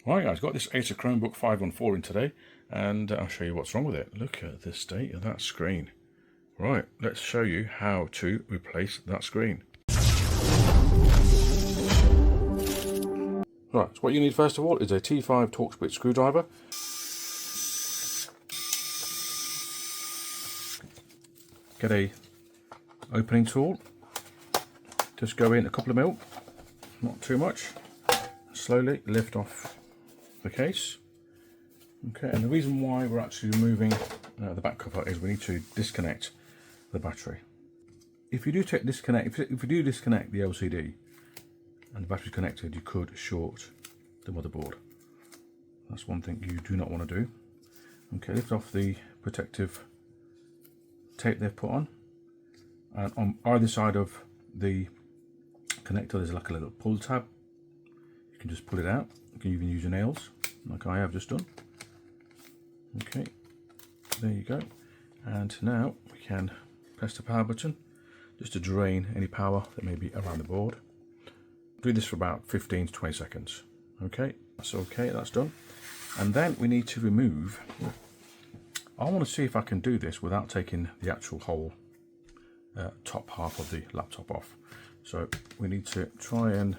Right guys, got this Acer Chromebook 514 in today, and I'll show you what's wrong with it. Look at the state of that screen. Right, let's show you how to replace that screen. Right, so what you need first of all is a T5 Torx split screwdriver. Get a opening tool. Just go in a couple of mil, not too much. Slowly lift off the case. Okay, and the reason why we're actually removing the back cover is we need to disconnect the battery. If you do disconnect the LCD and the battery's connected, you could short the motherboard. That's one thing you do not want to do. Okay, lift off the protective tape they've put on, and on either side of the connector there's like a little pull tab. You can just pull it out. You can even use your nails like I have just done. Okay, there you go. And now we can press the power button just to drain any power that may be around the board. Do this for about 15 to 20 seconds. Okay, that's done. And then we need to remove, I want to see if I can do this without taking the actual whole top half of the laptop off. So we need to try and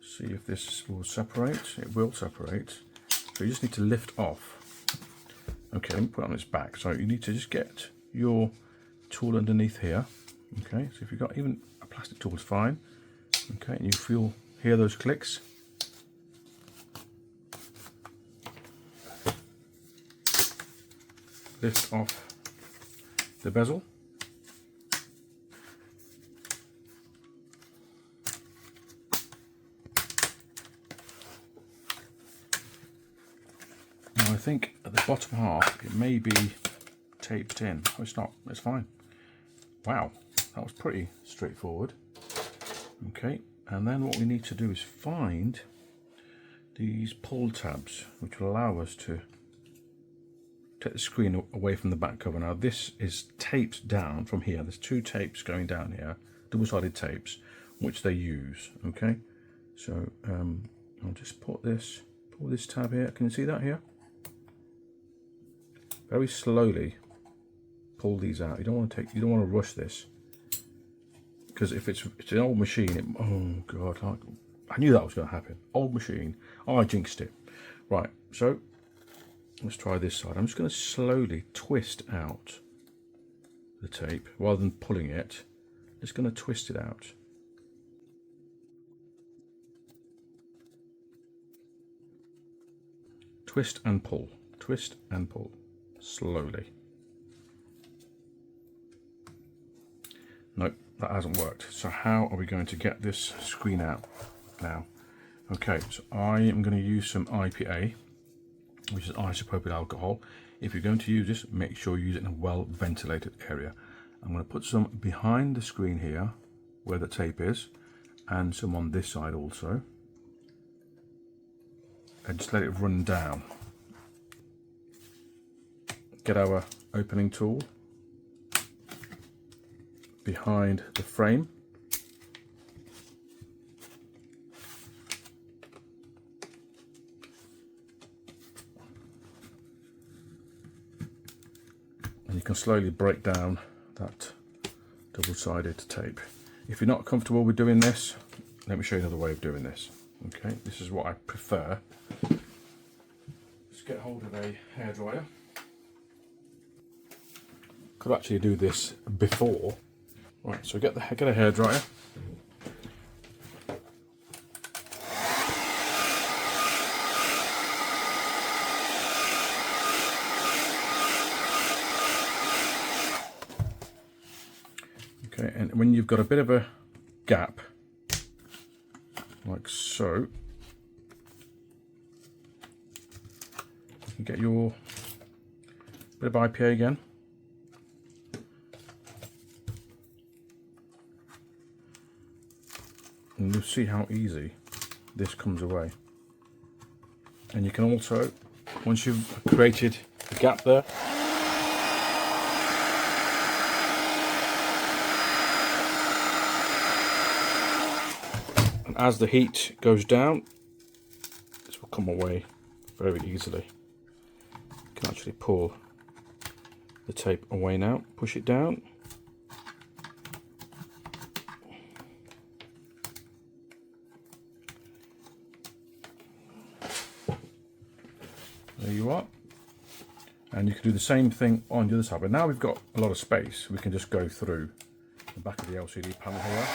see if this will separate. It will separate. So you just need to lift off. Okay, let me put it on its back. So you need to just get your tool underneath here. Okay, so if you've got even a plastic tool, it's fine. Okay, and you hear those clicks. Lift off the bezel. Now I think at the bottom half it may be taped in. Oh, it's not, it's fine. Wow, that was pretty straightforward. Okay, and then what we need to do is find these pull tabs which will allow us to take the screen away from the back cover. Now this is taped down from here. There's two tapes going down here, double-sided tapes, which they use. Okay, so I'll just pull this tab here. Can you see that here? Very slowly pull these out. You don't want to rush this, because if it's an old machine, oh god, I knew that was going to happen. Old machine, oh, I jinxed it. Right, so let's try this side. I'm just going to slowly twist out the tape rather than pulling it. Just going to twist it out. Twist and pull, slowly. Nope, that hasn't worked. So how are we going to get this screen out now? Okay, so I am going to use some IPA, which is isopropyl alcohol. If you're going to use this, make sure you use it in a well ventilated area. I'm going to put some behind the screen here where the tape is, and some on this side also, and just let it run down. Get our opening tool behind the frame, and you can slowly break down that double-sided tape. If you're not comfortable with doing this, let me show you another way of doing this. Okay, this is what I prefer. Just get hold of a hairdryer. Could actually do this before. Right, so get a hairdryer. Okay, and when you've got a bit of a gap, like so, you can get your bit of IPA again. And you'll see how easy this comes away. And you can also, once you've created a gap there, and as the heat goes down, this will come away very easily. You can actually pull the tape away now, push it down. There you are. And you can do the same thing on the other side, but now we've got a lot of space, we can just go through the back of the LCD panel here.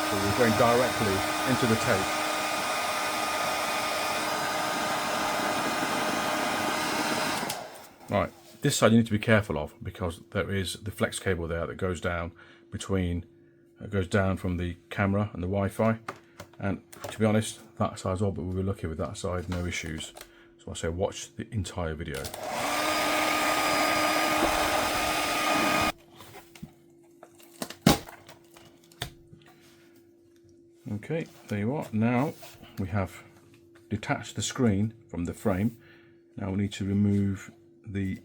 So we're going directly into the tape. Right, this side you need to be careful of because there is the flex cable there that goes down between, goes down from the camera and the Wi-Fi. And to be honest, that side's all, but we were lucky with that side, no issues. So I say watch the entire video. Okay, there you are. Now we have detached the screen from the frame. Now we need to remove the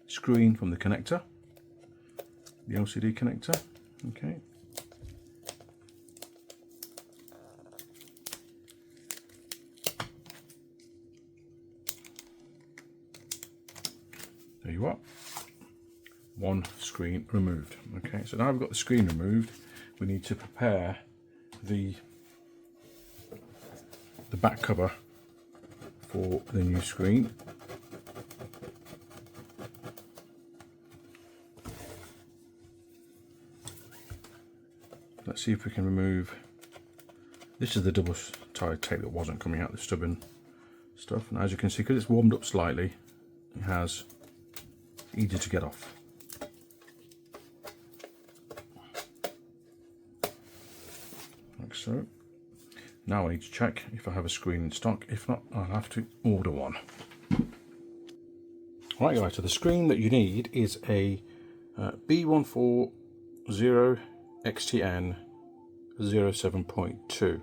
screen from the connector, the LCD connector. Okay. There you are. One screen removed. Okay, so now we've got the screen removed, we need to prepare the back cover for the new screen. Let's see if we can remove, this is the double sided tape that wasn't coming out, the stubborn stuff, and as you can see, because it's warmed up slightly, it has easy to get off. Like so. Now I need to check if I have a screen in stock. If not, I'll have to order one. Right guys, so the screen that you need is a B140XTN 07.2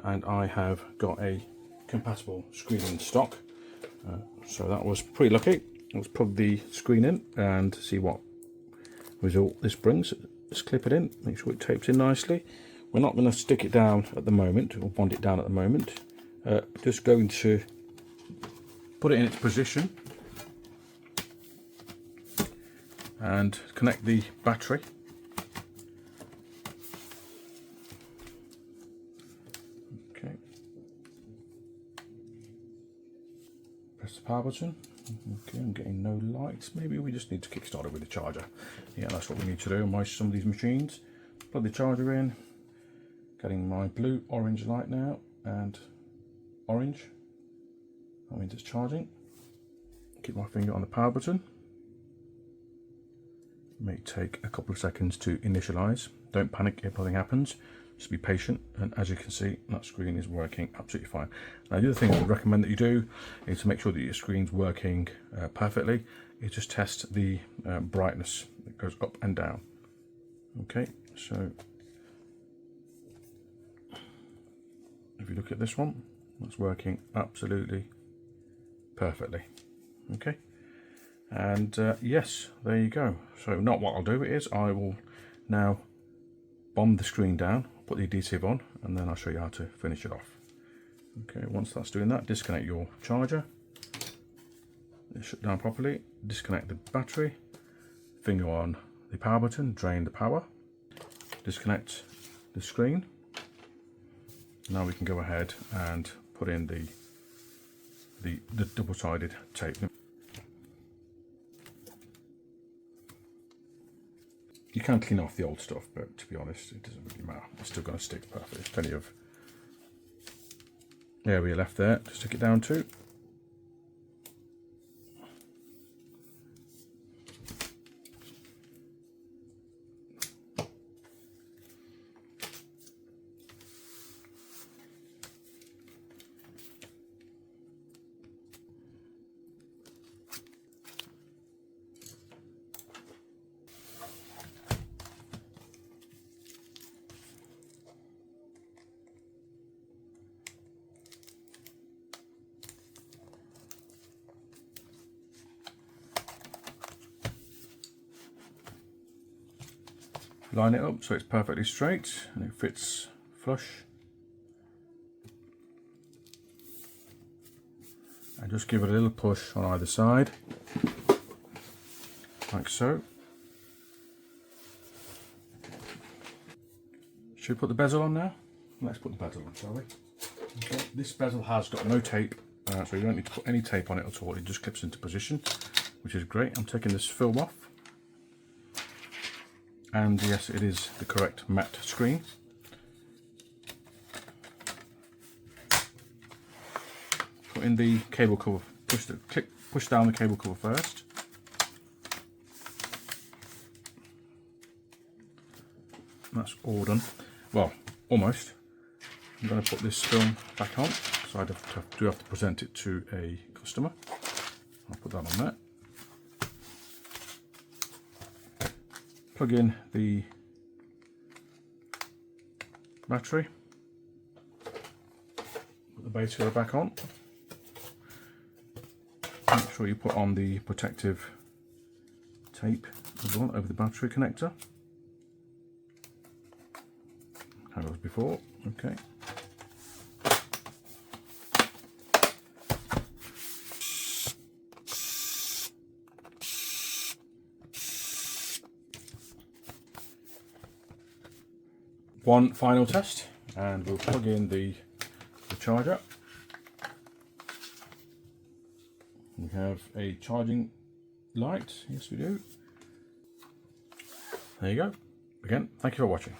and I have got a compatible screen in stock, so that was pretty lucky. Let's plug the screen in and see what result this brings. Let's clip it in, make sure it tapes in nicely. We're not going to stick it down at the moment, or bond it down at the moment. Just going to put it in its position and connect the battery. Okay. Press the power button. Okay, I'm getting no lights. Maybe we just need to kickstart it with the charger. Yeah, that's what we need to do on some of these machines. Plug the charger in. Getting my blue orange light now, and orange. That means it's charging. Keep my finger on the power button. It may take a couple of seconds to initialize. Don't panic if nothing happens. Just be patient, and as you can see, that screen is working absolutely fine. Now the other thing I would recommend that you do is to make sure that your screen's working perfectly, is just test the brightness that goes up and down. Okay, so if you look at this one, that's working absolutely perfectly. Okay, and yes, there you go. So not what I'll do is I will now bomb the screen down, put the adhesive on, and then I'll show you how to finish it off. Okay, once that's doing that, disconnect your charger, shut down properly, disconnect the battery, finger on the power button, drain the power, disconnect the screen. Now we can go ahead and put in the double-sided tape. You can clean off the old stuff, but to be honest, it doesn't really matter. It's still going to stick perfectly. There's plenty of area left there to stick it down to. Line it up so it's perfectly straight and it fits flush. and just give it a little push on either side, like so. Should we put the bezel on now? Let's put the bezel on, shall we? Okay. This bezel has got no tape, so you don't need to put any tape on it at all. It just clips into position, which is great. I'm taking this film off, and yes, it is the correct matte screen. Put in the cable cover. Push down the cable cover first. That's all done. Well, almost. I'm going to put this film back on, so I do have to present it to a customer. I'll put that on there. Plug in the battery. Put the base cover back on. Make sure you put on the protective tape as well over the battery connector. How it was before. Okay. One final test, and we'll plug in the charger. We have a charging light. Yes, we do. There you go. Again, thank you for watching.